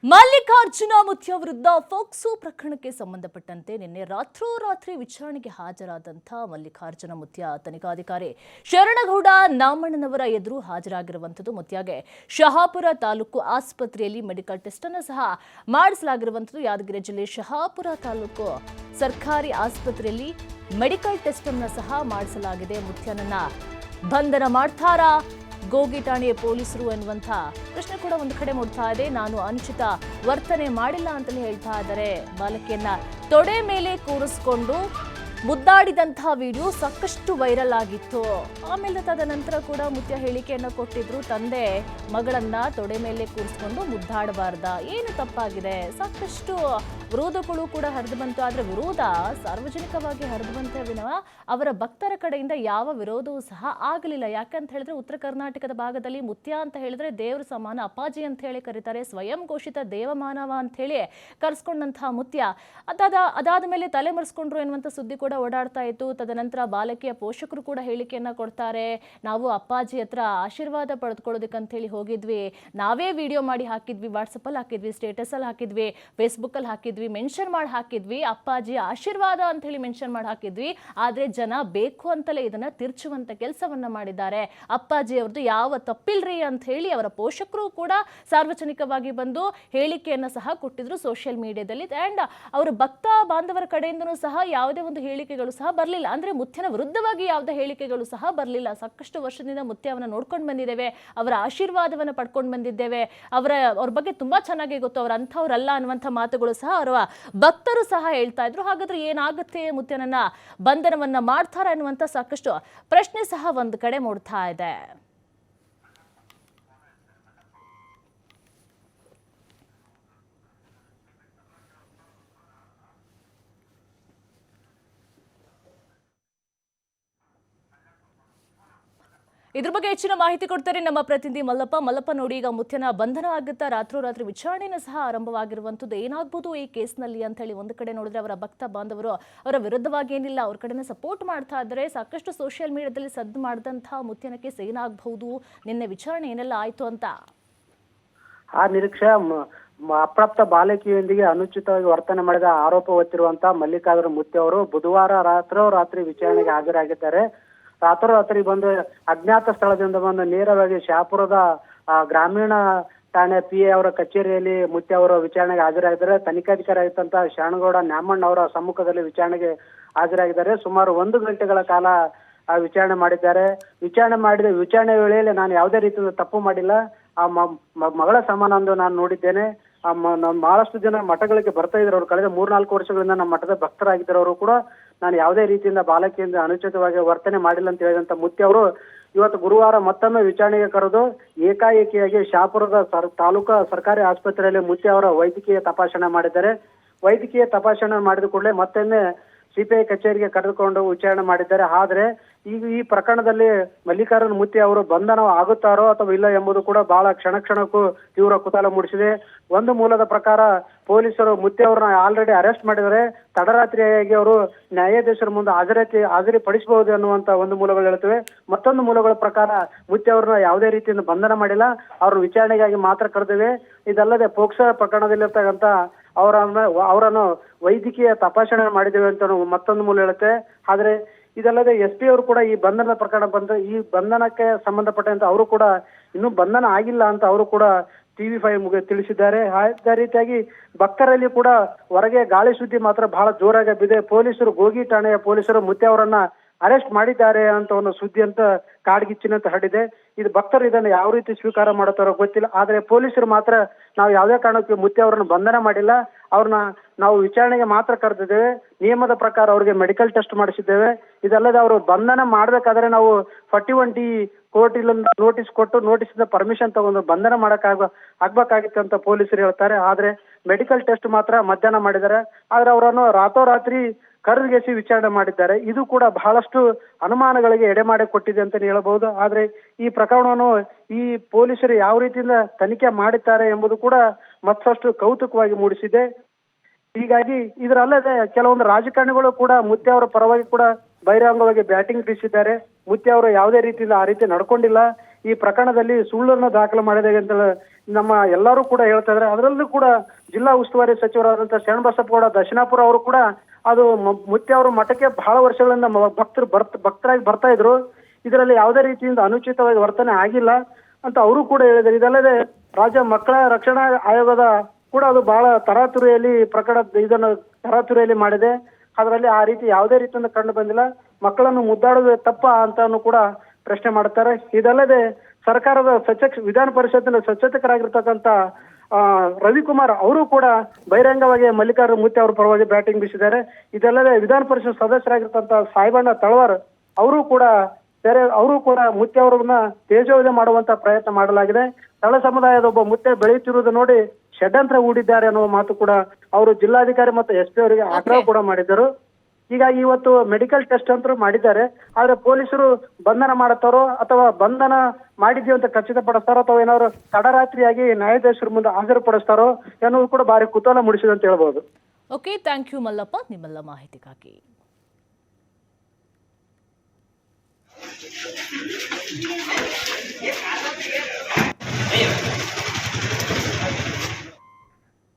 ಮಲ್ಲಿಕಾರ್ಜುನ ಮುತ್ಯ ವಿರುದ್ಧ ಫೋಕ್ಸೋ ಪ್ರಕರಣಕ್ಕೆ ಸಂಬಂಧಪಟ್ಟಂತೆ ನಿನ್ನೆ ರಾತ್ರೋರಾತ್ರಿ ವಿಚಾರಣೆಗೆ ಹಾಜರಾದಂಥ ಮಲ್ಲಿಕಾರ್ಜುನ ಮುತ್ಯ ತನಿಖಾಧಿಕಾರಿ ಶರಣಗೌಡ ನಾಮಣ್ಣನವರ ಎದುರು ಹಾಜರಾಗಿರುವಂಥದ್ದು. ಮುತ್ಯಾಗೆ ಶಹಾಪುರ ತಾಲೂಕು ಆಸ್ಪತ್ರೆಯಲ್ಲಿ ಮೆಡಿಕಲ್ ಟೆಸ್ಟ್ ಅನ್ನು ಸಹ ಮಾಡಿಸಲಾಗಿರುವಂಥದ್ದು. ಯಾದಗಿರಿ ಜಿಲ್ಲೆ ಶಹಾಪುರ ತಾಲೂಕು ಸರ್ಕಾರಿ ಆಸ್ಪತ್ರೆಯಲ್ಲಿ ಮೆಡಿಕಲ್ ಟೆಸ್ಟ್ ಅನ್ನು ಸಹ ಮಾಡಿಸಲಾಗಿದೆ. ಮುತ್ಯನನ್ನ ಬಂಧನ ಮಾಡ್ತಾರಾ ಗೋಗಿ ಠಾಣೆಯ ಪೊಲೀಸರು ಎನ್ನುವಂಥ ಪ್ರಶ್ನೆ ಕೂಡ ಒಂದು ಕಡೆ ಮೂಡ್ತಾ ಇದೆ. ನಾನು ಅನುಚಿತ ವರ್ತನೆ ಮಾಡಿಲ್ಲ ಅಂತಲೇ ಹೇಳ್ತಾ ಇದ್ದಾರೆ. ಬಾಲಕಿಯನ್ನ ತೊಡೆ ಮೇಲೆ ಕೂರಿಸ್ಕೊಂಡು ಮುದ್ದಾಡಿದಂತಹ ವಿಡಿಯೋ ಸಾಕಷ್ಟು ವೈರಲ್ ಆಗಿತ್ತು. ಆಮೇಲೆ ತದನಂತರ ಕೂಡ ಮುತ್ಯ ಹೇಳಿಕೆಯನ್ನು ಕೊಟ್ಟಿದ್ರು. ತಂದೆ ಮಗಳನ್ನ ತೊಡೆ ಮೇಲೆ ಕೂರಿಸ್ಕೊಂಡು ಮುದ್ದಾಡಬಾರ್ದ, ಏನು ತಪ್ಪಾಗಿದೆ, ಸಾಕಷ್ಟು ವಿರೋಧಗಳು ಕೂಡ ಹರಿದು ಬಂತು. ಆದರೆ ವಿರೋಧ ಸಾರ್ವಜನಿಕವಾಗಿ ಹರಿದು ಬಂತ ವಿನಃ ಅವರ ಭಕ್ತರ ಕಡೆಯಿಂದ ಯಾವ ವಿರೋಧವೂ ಸಹ ಆಗಲಿಲ್ಲ. ಯಾಕಂತ ಹೇಳಿದ್ರೆ ಉತ್ತರ ಕರ್ನಾಟಕದ ಭಾಗದಲ್ಲಿ ಮುತ್ಯ ಅಂತ ಹೇಳಿದ್ರೆ ದೇವ್ರ ಸಮಾನ, ಅಪ್ಪಾಜಿ ಅಂತ ಹೇಳಿ ಕರೀತಾರೆ. ಸ್ವಯಂ ಘೋಷಿತ ದೇವಮಾನವ ಅಂತ ಹೇಳಿ ಕರೆಸ್ಕೊಂಡಂತಹ ಮುತ್ಯ ಅದಾದ ಮೇಲೆ ತಲೆ ಮರೆಸ್ಕೊಂಡ್ರು ಎನ್ನುವಂಥ ಸುದ್ದಿ ಕೂಡ ಓಡಾಡ್ತಾ ಇತ್ತು. ತದನಂತರ ಬಾಲಕಿಯ ಪೋಷಕರು ಕೂಡ ಹೇಳಿಕೆಯನ್ನ ಕೊಡ್ತಾರೆ. ನಾವು ಅಪ್ಪಾಜಿ ಹತ್ರ ಆಶೀರ್ವಾದ ಪಡೆದುಕೊಳ್ಳೋದಕ್ಕಂತ ಹೇಳಿ ಹೋಗಿದ್ವಿ, ನಾವೇ ವಿಡಿಯೋ ಮಾಡಿ ಹಾಕಿದ್ವಿ, ವಾಟ್ಸಪ್ ಅಲ್ಲಿ ಹಾಕಿದ್ವಿ, ಸ್ಟೇಟಸ್ ಅಲ್ಲಿ ಹಾಕಿದ್ವಿ, ಫೇಸ್ಬುಕ್ ಅಲ್ಲಿ ಹಾಕಿದ್ವಿ, ಮೆನ್ಷನ್ ಮಾಡಿ ಹಾಕಿದ್ವಿ, ಅಪ್ಪಾಜಿ ಆಶೀರ್ವಾದ ಅಂತ ಹೇಳಿ ಮೆನ್ಷನ್ ಮಾಡಿ ಹಾಕಿದ್ವಿ. ಆದ್ರೆ ಜನ ಬೇಕು ಅಂತಲೇ ಇದನ್ನ ತಿರ್ಚುವಂತ ಕೆಲಸವನ್ನ ಮಾಡಿದ್ದಾರೆ. ಅಪ್ಪಾಜಿ ಅವ್ರದ್ದು ಯಾವ ತಪ್ಪಿಲ್ರಿ ಅಂತ ಹೇಳಿ ಅವರ ಪೋಷಕರು ಕೂಡ ಸಾರ್ವಜನಿಕವಾಗಿ ಬಂದು ಹೇಳಿಕೆಯನ್ನ ಸಹ ಕೊಟ್ಟಿದ್ರು ಸೋಷಿಯಲ್ ಮೀಡಿಯಾದಲ್ಲಿ. ಅಂಡ್ ಅವರ ಭಕ್ತ ಬಾಂಧವರ ಕಡೆಯಿಂದನೂ ಸಹ ಯಾವುದೇ ಒಂದು ಹೇಳಿಕೆಗಳು ಸಹ ಬರಲಿಲ್ಲ. ಅಂದ್ರೆ ಮುತ್ಯನ ವಿರುದ್ಧವಾಗಿ ಯಾವುದೇ ಹೇಳಿಕೆಗಳು ಸಹ ಬರಲಿಲ್ಲ. ಸಾಕಷ್ಟು ವರ್ಷದಿಂದ ಮುತ್ಯವನ್ನ ನೋಡ್ಕೊಂಡು ಬಂದಿದ್ದೇವೆ, ಅವರ ಆಶೀರ್ವಾದವನ್ನ ಪಡ್ಕೊಂಡು ಬಂದಿದ್ದೇವೆ, ಅವ್ರ ಬಗ್ಗೆ ತುಂಬಾ ಚೆನ್ನಾಗಿ ಗೊತ್ತು, ಅವ್ರ ಅಂಥವ್ರಲ್ಲ ಅನ್ನುವಂಥ ಮಾತುಗಳು ಸಹ ಅವರ ಭಕ್ತರು ಸಹ ಹೇಳ್ತಾ ಇದ್ರು. ಹಾಗಾದ್ರೆ ಏನಾಗುತ್ತೆ, ಮುತ್ಯನನ್ನ ಬಂಧನವನ್ನ ಮಾಡ್ತಾರ ಅನ್ನುವಂಥ ಸಾಕಷ್ಟು ಪ್ರಶ್ನೆ ಸಹ ಒಂದು ಕಡೆ ಮೂಡ್ತಾ ಇದೆ. ಇದ್ರ ಬಗ್ಗೆ ಹೆಚ್ಚಿನ ಮಾಹಿತಿ ಕೊಡ್ತಾರೆ ನಮ್ಮ ಪ್ರತಿನಿಧಿ ಮಲ್ಲಪ್ಪ. ನೋಡಿ, ಈಗ ಮುತ್ಯನ ಬಂಧನ ಆಗುತ್ತಾ, ರಾತ್ರೋರಾತ್ರಿ ವಿಚಾರಣೆನ ಸಹ ಆರಂಭವಾಗಿರುವಂಥದ್ದು. ಏನಾಗ್ಬೋದು ಈ ಕೇಸ್ನಲ್ಲಿ ಅಂತ ಹೇಳಿ ಒಂದು ಕಡೆ ನೋಡಿದ್ರೆ ಅವರ ಭಕ್ತ ಬಾಂಧವರು ಅವರ ವಿರುದ್ಧವಾಗಿ ಏನಿಲ್ಲ, ಅವ್ರ ಕಡೆನ ಸಪೋರ್ಟ್ ಮಾಡ್ತಾ ಇದ್ದಾರೆ. ಸಾಕಷ್ಟು ಸೋಷಿಯಲ್ ಮೀಡಿಯಾದಲ್ಲಿ ಸದ್ದು ಮಾಡಿದಂತಹ ಮುತ್ಯನ ಕೇಸ್ ಏನಾಗಬಹುದು, ನಿನ್ನೆ ವಿಚಾರಣೆ ಏನೆಲ್ಲ ಆಯ್ತು ಅಂತ ಆ ನಿರೀಕ್ಷೆ ಅಪ್ರಾಪ್ತ ಬಾಲಕಿಯೊಂದಿಗೆ ಅನುಚಿತವಾಗಿ ವರ್ತನೆ ಮಾಡಿದ ಆರೋಪ ಹೊತ್ತಿರುವಂತಹ ಮಲ್ಲಿಕಾರ್ಜುನ ಮುತ್ಯ ಅವರು ಬುಧವಾರ ರಾತ್ರಿ ವಿಚಾರಣೆಗೆ ಹಾಜರಾಗಿದ್ದಾರೆ. ರಾತ್ರೋರಾತ್ರಿ ಬಂದು ಅಜ್ಞಾತ ಸ್ಥಳದಿಂದ ಬಂದು ನೇರವಾಗಿ ಶಹಾಪುರದ ಗ್ರಾಮೀಣ ಠಾಣೆ PA ಅವರ ಕಚೇರಿಯಲ್ಲಿ ಮುತ್ಯ ಅವರು ವಿಚಾರಣೆಗೆ ಹಾಜರಾಗಿದ್ದಾರೆ. ತನಿಖಾಧಿಕಾರಿ ಆಗಿದ್ದಂತ ಶರಣಗೌಡ ನಾಮಣ್ಣ ಅವರ ಸಮ್ಮುಖದಲ್ಲಿ ವಿಚಾರಣೆಗೆ ಹಾಜರಾಗಿದ್ದಾರೆ. ಸುಮಾರು 1 ಗಂಟೆಗಳ ಕಾಲ ವಿಚಾರಣೆ ಮಾಡಿದ್ದಾರೆ. ವಿಚಾರಣೆ ವೇಳೆಯಲ್ಲಿ ನಾನು ಯಾವುದೇ ರೀತಿಯ ತಪ್ಪು ಮಾಡಿಲ್ಲ, ಆ ಮಗಳ ಸಮಾನ ಎಂದು ನಾನು ನೋಡಿದ್ದೇನೆ. ಬಹಳಷ್ಟು ಜನ ಮಠಗಳಿಗೆ ಬರ್ತಾ ಇದ್ರು. ಅವರು ಕಳೆದ 3-4 ವರ್ಷಗಳಿಂದ ನಮ್ಮ ಮಠದ ಭಕ್ತರಾಗಿದ್ದರು. ಅವರು ಕೂಡ ನಾನು ಯಾವುದೇ ರೀತಿಯಿಂದ ಬಾಲಕಿಯಿಂದ ಅನುಚಿತವಾಗಿ ವರ್ತನೆ ಮಾಡಿಲ್ಲ ಅಂತ ಹೇಳಿದಂತ ಮುತ್ಯ ಅವರು ಇವತ್ತು ಗುರುವಾರ ಮತ್ತೊಮ್ಮೆ ವಿಚಾರಣೆಗೆ ಕರೆದು ಏಕಾಏಕಿಯಾಗಿ ಶಹಾಪುರದ ತಾಲೂಕಾ ಸರ್ಕಾರಿ ಆಸ್ಪತ್ರೆಯಲ್ಲಿ ಮುತ್ಯ ಅವರ ವೈದ್ಯಕೀಯ ತಪಾಸಣೆ ಮಾಡಿದ್ದಾರೆ. ವೈದ್ಯಕೀಯ ತಪಾಸಣೆ ಮಾಡಿದ ಕೂಡಲೇ ಮತ್ತೊಮ್ಮೆ CPI ಕಚೇರಿಗೆ ಕರೆದುಕೊಂಡು ವಿಚಾರಣೆ ಮಾಡಿದ್ದಾರೆ. ಆದ್ರೆ ಈಗ ಈ ಪ್ರಕರಣದಲ್ಲಿ ಮಲ್ಲಿಕಾರ್ಜುನ ಮುತ್ಯ ಅವರು ಬಂಧನ ಆಗುತ್ತಾರೋ ಅಥವಾ ಇಲ್ಲ ಎಂಬುದು ಕೂಡ ಬಹಳ ಕ್ಷಣಕ್ಕೂ ತೀವ್ರ ಕುತೂಹಲ ಮೂಡಿಸಿದೆ. ಒಂದು ಮೂಲದ ಪ್ರಕಾರ ಪೊಲೀಸರು ಮುತ್ಯ ಅವ್ರನ್ನ ಆಲ್ರೆಡಿ ಅರೆಸ್ಟ್ ಮಾಡಿದರೆ ತಡರಾತ್ರಿಯಾಗಿ ಅವರು ನ್ಯಾಯಾಧೀಶರ ಮುಂದೆ ಹಾಜರಿಪಡಿಸಬಹುದು ಅನ್ನುವಂತ ಒಂದು ಮೂಲಗಳು ಹೇಳುತ್ತವೆ. ಮತ್ತೊಂದು ಮೂಲಗಳ ಪ್ರಕಾರ ಮುತ್ಯ ಅವ್ರನ್ನ ಯಾವುದೇ ರೀತಿಯಿಂದ ಬಂಧನ ಮಾಡಿಲ್ಲ, ಅವ್ರ ವಿಚಾರಣೆಗಾಗಿ ಮಾತ್ರ ಕರೆದಿವೆ. ಇದಲ್ಲದೆ ಪೋಕ್ಸೋ ಪ್ರಕರಣದಲ್ಲಿರ್ತಕ್ಕಂಥ ಅವರನ್ನು ವೈದ್ಯಕೀಯ ತಪಾಸಣೆ ಮಾಡಿದ್ದೇವೆ ಅಂತ ಮತ್ತೊಂದು ಮೂಲ ಹೇಳುತ್ತೆ. ಆದ್ರೆ ಇದಲ್ಲದೆ SP ಅವರು ಕೂಡ ಈ ಬಂಧನದ ಪ್ರಕರಣ ಈ ಬಂಧನಕ್ಕೆ ಸಂಬಂಧಪಟ್ಟಂತೆ ಅವರು ಕೂಡ ಇನ್ನೂ ಬಂಧನ ಆಗಿಲ್ಲ ಅಂತ ಅವರು ಕೂಡ TV5 ತಿಳಿಸಿದ್ದಾರೆ. ಅದೇ ರೀತಿಯಾಗಿ ಭಕ್ತರಲ್ಲಿ ಕೂಡ ಹೊರಗೆ ಗಾಳಿ ಸುದ್ದಿ ಮಾತ್ರ ಬಹಳ ಜೋರಾಗಿ ಬಿದೆ. ಗೋಗಿ ಠಾಣೆಯ ಪೊಲೀಸರು ಮುತ್ಯ ಅವರನ್ನ ಅರೆಸ್ಟ್ ಮಾಡಿದ್ದಾರೆ ಅಂತ ಒಂದು ಸುದ್ದಿ ಅಂತ ಕಾಡ್ಗಿಚ್ಚಿನಂತ ಹರಡಿದೆ. ಇದು ಭಕ್ತರು ಇದನ್ನು ಯಾವ ರೀತಿ ಸ್ವೀಕಾರ ಮಾಡುತ್ತಾರೋ ಗೊತ್ತಿಲ್ಲ. ಆದ್ರೆ ಪೊಲೀಸರು ಮಾತ್ರ ನಾವು ಯಾವುದೇ ಕಾರಣಕ್ಕೆ ಮುತ್ಯ ಅವರನ್ನು ಬಂಧನ ಮಾಡಿಲ್ಲ, ಅವ್ರನ್ನ ನಾವು ವಿಚಾರಣೆಗೆ ಮಾತ್ರ ಕರೆದಿದ್ದೇವೆ, ನಿಯಮದ ಪ್ರಕಾರ ಅವರಿಗೆ ಮೆಡಿಕಲ್ ಟೆಸ್ಟ್ ಮಾಡಿಸಿದ್ದೇವೆ. ಇದಲ್ಲದೆ ಅವರು ಬಂಧನ ಮಾಡ್ಬೇಕಾದ್ರೆ ನಾವು 41D ಕೋರ್ಟ್ ಇಲ್ಲೊಂದು ನೋಟಿಸ್ ಕೊಟ್ಟು ನೋಟಿಸಿಂದ ಪರ್ಮಿಷನ್ ತಗೊಂಡು ಬಂಧನ ಆಗ್ಬೇಕಾಗಿತ್ತು ಅಂತ ಪೊಲೀಸರು ಹೇಳ್ತಾರೆ. ಆದ್ರೆ ಮೆಡಿಕಲ್ ಟೆಸ್ಟ್ ಮಾತ್ರ ಮಧ್ಯಾಹ್ನ ಮಾಡಿದ್ದಾರೆ. ಆದ್ರೆ ಅವರನ್ನು ರಾತ್ರೋರಾತ್ರಿ ಕರೆದುಗೆಸಿ ವಿಚಾರಣೆ ಮಾಡಿದ್ದಾರೆ. ಇದು ಕೂಡ ಬಹಳಷ್ಟು ಅನುಮಾನಗಳಿಗೆ ಎಡೆಮಾಡಿ ಕೊಟ್ಟಿದೆ ಅಂತ ಹೇಳಬಹುದು. ಆದ್ರೆ ಈ ಪ್ರಕರಣವನ್ನು ಈ ಪೊಲೀಸರು ಯಾವ ರೀತಿಯಿಂದ ತನಿಖೆ ಮಾಡುತ್ತಾರೆ ಎಂಬುದು ಕೂಡ ಮತ್ತಷ್ಟು ಕೌತುಕವಾಗಿ ಮೂಡಿಸಿದೆ. ಹೀಗಾಗಿ ಇದರಲ್ಲದೆ ಕೆಲವೊಂದು ರಾಜಕಾರಣಿಗಳು ಕೂಡ ಮುತ್ಯ ಅವರ ಪರವಾಗಿ ಕೂಡ ಬಹಿರಂಗವಾಗಿ ಬ್ಯಾಟಿಂಗ್ ಬೀಸಿದ್ದಾರೆ. ಮುತ್ಯ ಅವರು ಯಾವುದೇ ರೀತಿಯಿಂದ ಆ ರೀತಿ ನಡ್ಕೊಂಡಿಲ್ಲ, ಈ ಪ್ರಕರಣದಲ್ಲಿ ಸುಳ್ಳನ್ನು ದಾಖಲು ಮಾಡಿದೆ ಅಂತ ನಮ್ಮ ಎಲ್ಲರೂ ಕೂಡ ಹೇಳ್ತಾ ಇದ್ದಾರೆ. ಅದರಲ್ಲೂ ಕೂಡ ಜಿಲ್ಲಾ ಉಸ್ತುವಾರಿ ಸಚಿವರಾದಂತಹ ಶರಣಬಸಪ್ಪಗೌಡ ದಶನಾಪುರ ಅವರು ಕೂಡ ಅದು ಮುತ್ಯ ಅವರು ಮಠಕ್ಕೆ ಬಹಳ ವರ್ಷಗಳಿಂದ ಭಕ್ತರಾಗಿ ಬರ್ತಾ ಇದ್ರು. ಇದರಲ್ಲಿ ಯಾವುದೇ ರೀತಿಯಿಂದ ಅನುಚಿತವಾಗಿ ವರ್ತನೆ ಆಗಿಲ್ಲ ಅಂತ ಅವರು ಕೂಡ ಹೇಳಿದ್ದಾರೆ. ಇದಲ್ಲದೆ ರಾಜ್ಯ ಮಕ್ಕಳ ರಕ್ಷಣಾ ಆಯೋಗದ ಕೂಡ ಅದು ಬಹಳ ತರಾತುರಿಯಲ್ಲಿ ಇದನ್ನು ತರಾತುರಿಯಲ್ಲಿ ಮಾಡಿದೆ. ಅದರಲ್ಲಿ ಆ ರೀತಿ ಯಾವುದೇ ರೀತಿಯಿಂದ ಕಂಡು ಬಂದಿಲ್ಲ. ಮಕ್ಕಳನ್ನು ಮುದ್ದಾಡುವುದು ತಪ್ಪ ಅಂತಾನು ಕೂಡ ಪ್ರಶ್ನೆ ಮಾಡ್ತಾರೆ. ಇದಲ್ಲದೆ ಸರ್ಕಾರದ ವಿಧಾನ ಪರಿಷತ್ತಿನ ಸಚೇತಕರಾಗಿರ್ತಕ್ಕಂಥ ರವಿಕುಮಾರ್ ಅವರು ಕೂಡ ಬಹಿರಂಗವಾಗಿ ಮಲ್ಲಿಕಾರ್ಜುನ ಮುತ್ಯ ಅವರ ಪರವಾಗಿ ಬ್ಯಾಟಿಂಗ್ ಬೀಸಿದ್ದಾರೆ. ಇದಲ್ಲದೆ ವಿಧಾನ ಪರಿಷತ್ ಸದಸ್ಯರಾಗಿರ್ತಕ್ಕಂಥ ಸಾಯಿಬಣ್ಣ ತಳವಾರ್ ಅವರು ಕೂಡ ಮುತ್ಯ ಅವರನ್ನ ತೇಜೋವಧೆ ಮಾಡುವಂತ ಪ್ರಯತ್ನ ಮಾಡಲಾಗಿದೆ. ತಳ ಸಮುದಾಯದ ಒಬ್ಬ ಮುತ್ಯ ಬೆಳೆಯುತ್ತಿರುವುದು ನೋಡಿ ಷಡ್ಯಂತ್ರ ಹೂಡಿದ್ದಾರೆ ಅನ್ನುವ ಮಾತು ಕೂಡ ಅವರು ಜಿಲ್ಲಾಧಿಕಾರಿ ಮತ್ತು SP ಅವರಿಗೆ ಆಗ್ರಹ ಕೂಡ ಮಾಡಿದ್ದರು. ಹೀಗಾಗಿ ಇವತ್ತು ಮೆಡಿಕಲ್ ಟೆಸ್ಟ್ ಅಂತೂ ಮಾಡಿದ್ದಾರೆ. ಆದ್ರೆ ಪೊಲೀಸರು ಬಂಧನ ಮಾಡುತ್ತಾರೋ ಅಥವಾ ಬಂಧನ ಮಾಡಿದ್ವಿ ಅಂತ ಖಚಿತಪಡಿಸ್ತಾರೋ ಅಥವಾ ಏನಾದ್ರು ತಡರಾತ್ರಿಯಾಗಿ ನ್ಯಾಯಾಧೀಶರ ಮುಂದೆ ಹಾಜರುಪಡಿಸ್ತಾರೋ ಎನ್ನುವುದು ಕೂಡ ಭಾರಿ ಕುತೂಹಲ ಮೂಡಿಸಿದೆ ಅಂತ ಹೇಳ್ಬೋದು. ಓಕೆ, ಥ್ಯಾಂಕ್ ಯು ಮಲ್ಲಪ್ಪ ನಿಮ್ಮೆಲ್ಲ ಮಾಹಿತಿಗಾಗಿ.